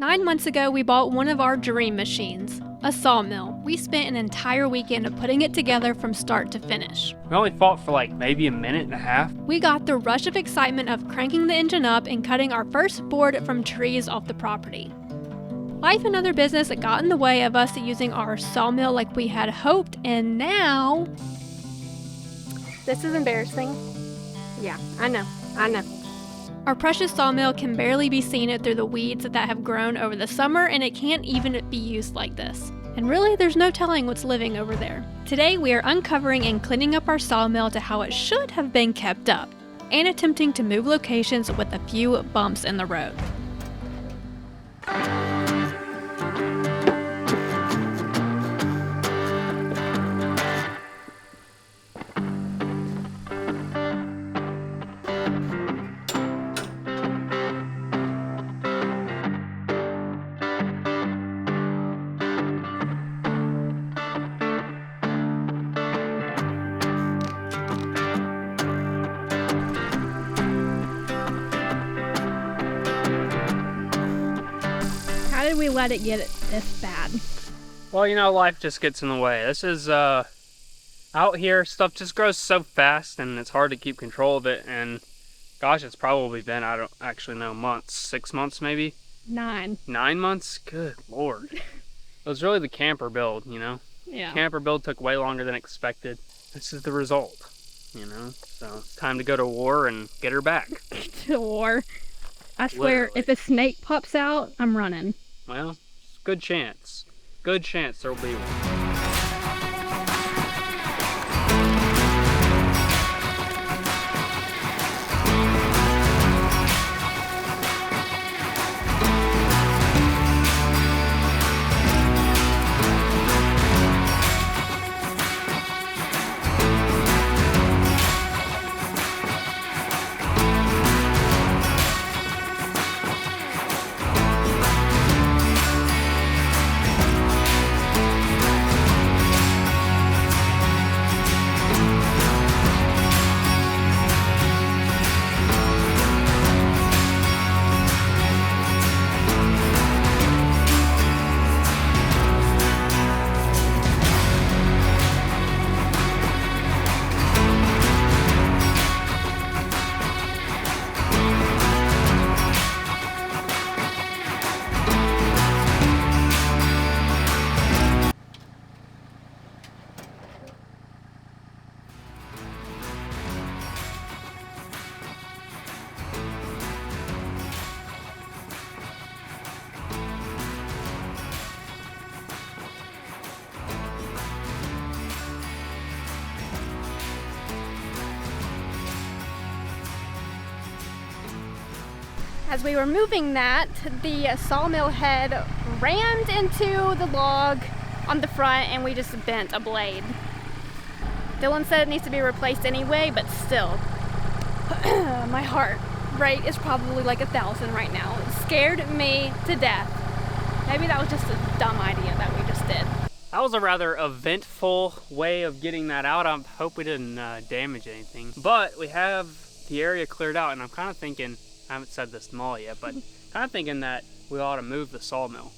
9 months ago, we bought one of our dream machines, a sawmill. We spent an entire weekend of putting it together from start to finish. We only fought for like maybe a minute and a half. We got the rush of excitement of cranking the engine up and cutting our first board from trees off the property. Life and other business got in the way of us using our sawmill like we had hoped, and now... This is embarrassing. Yeah, I know. Our precious sawmill can barely be seen through the weeds that have grown over the summer, and it can't even be used like this. And really, there's no telling what's living over there. Today, we are uncovering and cleaning up our sawmill to how it should have been kept up, and attempting to move locations with a few bumps in the road. How did we let it get this bad? Well, you know, life just gets in the way. This is, out here, stuff just grows so fast and it's hard to keep control of it. And gosh, it's probably been, I don't actually know, months, 6 months maybe? 9. 9 months? Good Lord. It was really the camper build, you know? Yeah. Camper build took way longer than expected. This is the result, you know? So it's time to go to war and get her back. To war. I swear, Literally. if a snake pops out, I'm running. Well, good chance. Good chance there'll be one. As we were moving that, the sawmill head rammed into the log on the front and we just bent a blade. Dylan said it needs to be replaced anyway, but still, my heart rate is probably like 1,000 right now. It scared me to death. Maybe that was just a dumb idea that we just did. That was a rather eventful way of getting that out. I hope we didn't damage anything. But we have the area cleared out, and I'm kind of thinking, I haven't said this to Molly yet, but kind of thinking that we ought to move the sawmill.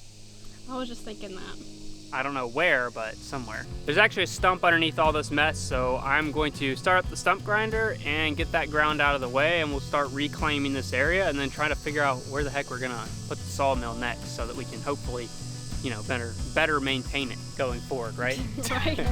I was just thinking that. I don't know where, but somewhere. There's actually a stump underneath all this mess, so I'm going to start up the stump grinder and get that ground out of the way, and we'll start reclaiming this area and then try to figure out where the heck we're gonna put the sawmill next so that we can hopefully, you know, better maintain it going forward, right? Right.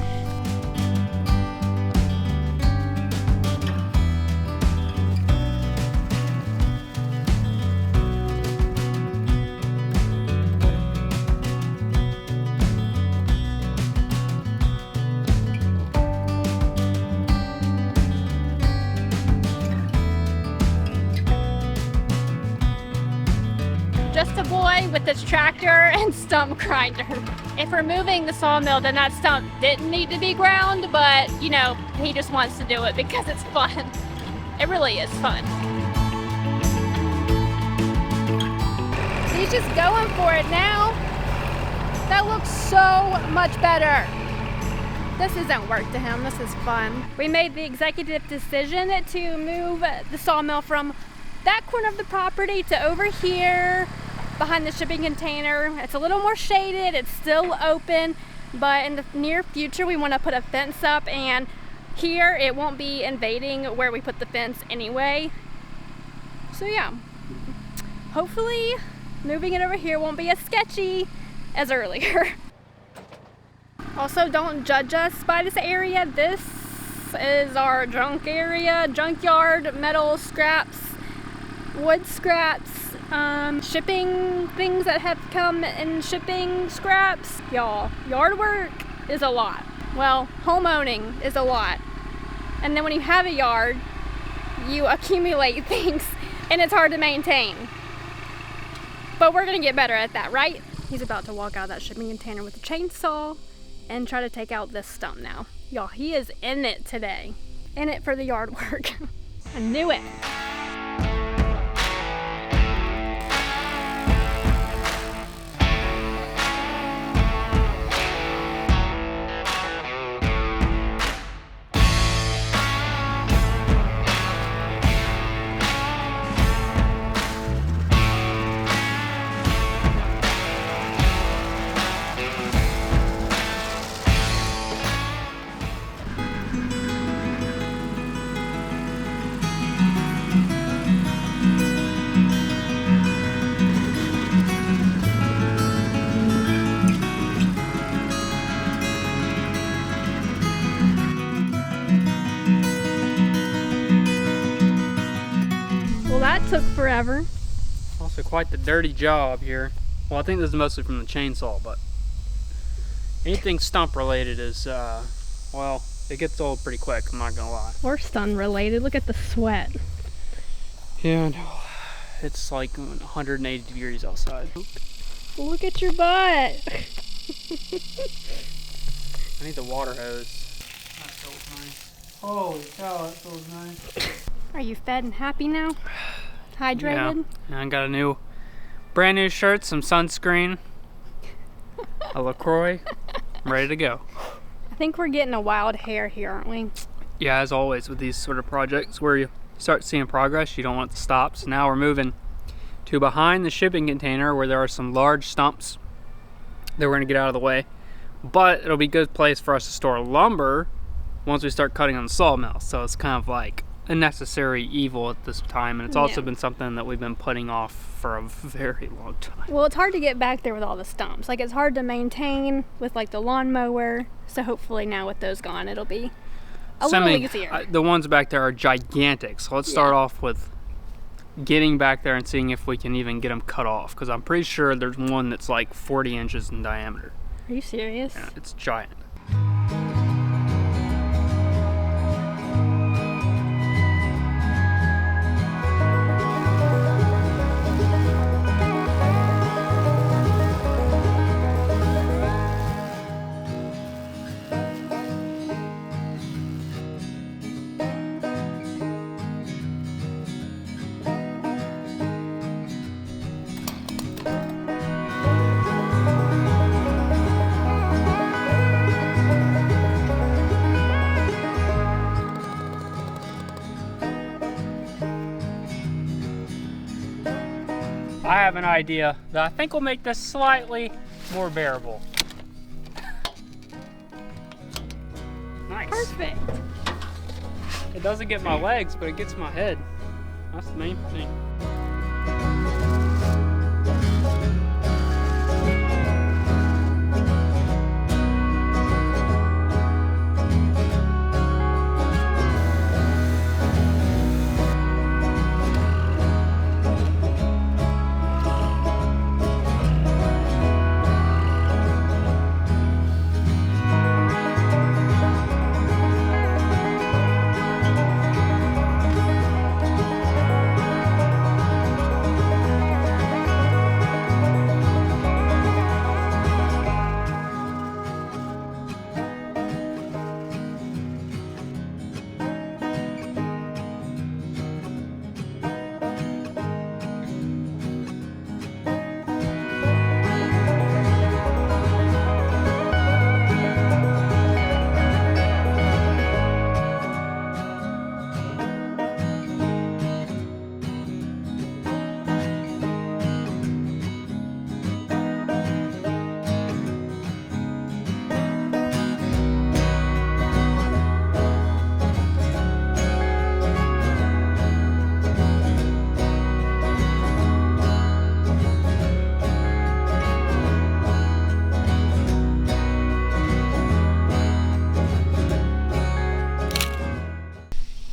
Just a boy with his tractor and stump grinder. If we're moving the sawmill, then that stump didn't need to be ground, but you know, he just wants to do it because it's fun. It really is fun. He's just going for it now. That looks so much better. This isn't work to him, this is fun. We made the executive decision to move the sawmill from that corner of the property to over here, behind the shipping container. It's a little more shaded, it's still open, but in the near future we want to put a fence up, and here it won't be invading where we put the fence anyway. So yeah, hopefully moving it over here won't be as sketchy as earlier. Also, don't judge us by this area. This is our junk area, junkyard, metal scraps, wood scraps, shipping things that have come in shipping scraps. Y'all, yard work is a lot. Well, home owning is a lot. And then when you have a yard, you accumulate things and it's hard to maintain. But we're gonna get better at that, right? He's about to walk out of that shipping container with a chainsaw and try to take out this stump now. Y'all, he is in it today. In it for the yard work. I knew it. Well, that took forever. Also quite the dirty job here. Well, I think this is mostly from the chainsaw, but anything stump related is, well, it gets old pretty quick, I'm not gonna lie. Or stun related. Look at the sweat. Yeah, no, it's like 180 degrees outside. Look at your butt. I need the water hose. That feels nice. Holy cow, that feels nice. Are you fed and happy now? Hydrated? Yeah, I got a new, brand new shirt, some sunscreen, a LaCroix. I'm ready to go. I think we're getting a wild hair here, aren't we? Yeah, as always with these sort of projects where you start seeing progress, you don't want it to stop. So now we're moving to behind the shipping container where there are some large stumps that we're gonna get out of the way. But it'll be a good place for us to store lumber once we start cutting on the sawmill. So it's kind of like a necessary evil at this time, and it's also been something that we've been putting off for a very long time. Well, it's hard to get back there with all the stumps. Like, it's hard to maintain with like the lawnmower. So hopefully now with those gone, it'll be a little easier. The ones back there are gigantic, so let's start off with getting back there and seeing if we can even get them cut off, because I'm pretty sure there's one that's like 40 inches in diameter. Are you serious? Yeah, it's giant. I have an idea that I think will make this slightly more bearable. Nice. Perfect. It doesn't get my legs, but it gets my head. That's the main thing.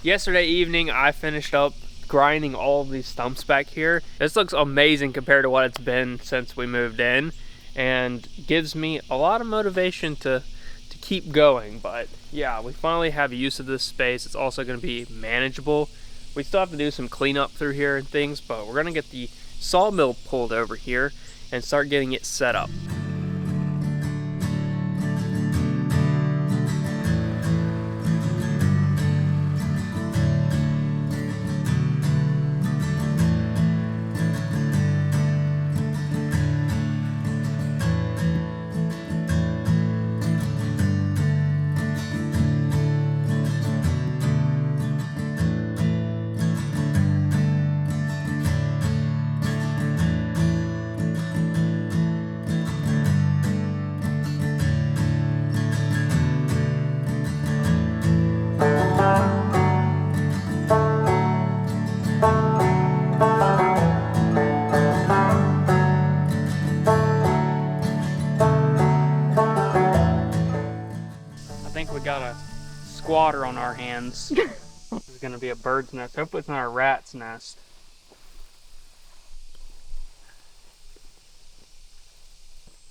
Yesterday evening, I finished up grinding all of these stumps back here. This looks amazing compared to what it's been since we moved in, and gives me a lot of motivation to keep going. But yeah, we finally have use of this space. It's also going to be manageable. We still have to do some cleanup through here and things, but we're going to get the sawmill pulled over here and start getting it set up. We got a squatter on our hands. This is gonna be a bird's nest. Hopefully it's not a rat's nest.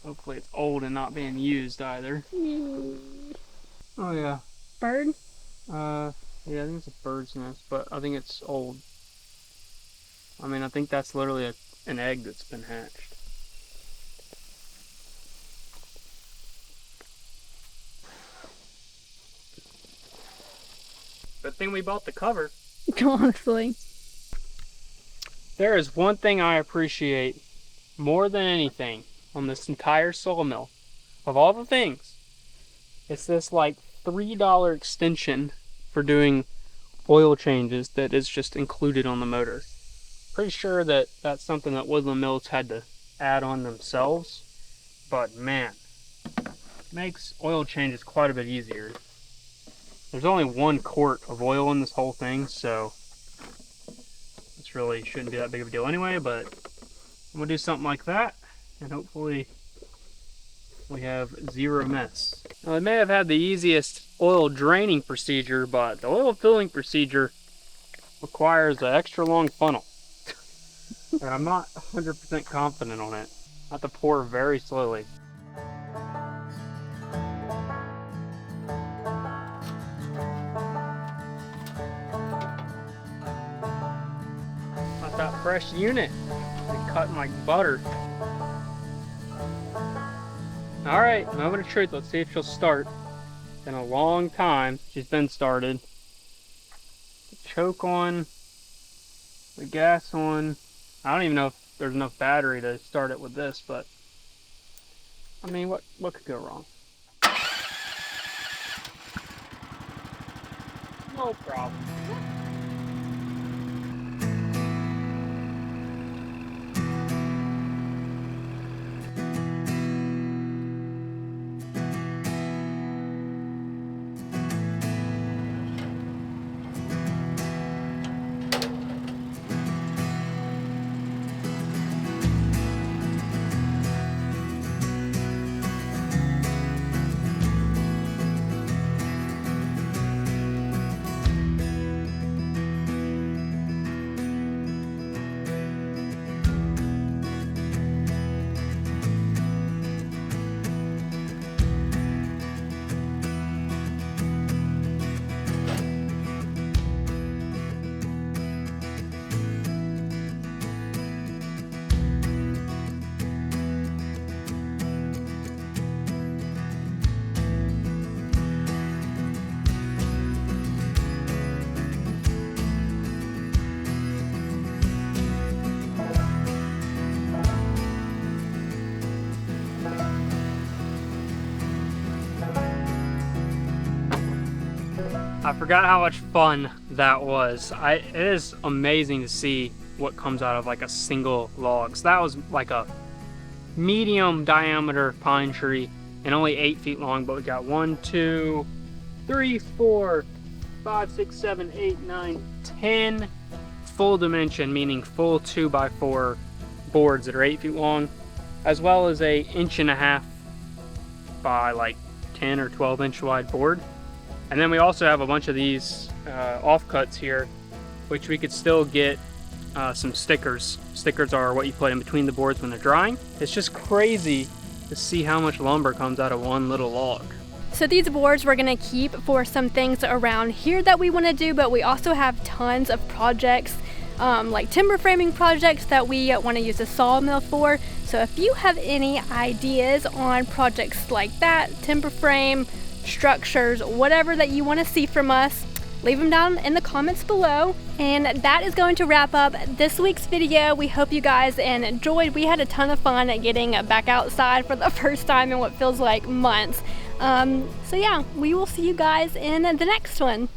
Hopefully it's old and not being used either. Oh yeah. Bird? Yeah, I think it's a bird's nest, but I think it's old. I mean, I think that's literally an egg that's been hatched. Good thing we bought the cover. Honestly. There is one thing I appreciate more than anything on this entire sawmill. Of all the things, it's this like $3 extension for doing oil changes that is just included on the motor. Pretty sure that that's something that Woodland Mills had to add on themselves, but man, makes oil changes quite a bit easier. There's only 1 quart of oil in this whole thing, so this really shouldn't be that big of a deal anyway, but I'm gonna do something like that, and hopefully we have zero mess. Now, they may have had the easiest oil draining procedure, but the oil filling procedure requires an extra long funnel. And I'm not 100% confident on it. I have to pour very slowly. Not that fresh unit. It's cutting like butter. Alright, moment of truth. Let's see if she'll start. It's been a long time she's been started. The choke on, the gas on. I don't even know if there's enough battery to start it with this, but I mean, what could go wrong? No problem. I forgot how much fun that was. It is amazing to see what comes out of like a single log. So that was like a medium diameter pine tree and only 8 feet long, but we got 1, 2, 3, 4, 5, 6, 7, 8, 9, 10 full dimension, meaning full 2x4 boards that are 8 feet long, as well as a 1.5 inch by like 10 or 12 inch wide board. And then we also have a bunch of these offcuts here, which we could still get some stickers. Stickers are what you put in between the boards when they're drying. It's just crazy to see how much lumber comes out of one little log. So these boards we're gonna keep for some things around here that we wanna do, but we also have tons of projects, like timber framing projects that we wanna use the sawmill for. So if you have any ideas on projects like that, timber frame, structures, whatever that you wanna see from us, leave them down in the comments below. And that is going to wrap up this week's video. We hope you guys enjoyed. We had a ton of fun at getting back outside for the first time in what feels like months. So yeah, we will see you guys in the next one.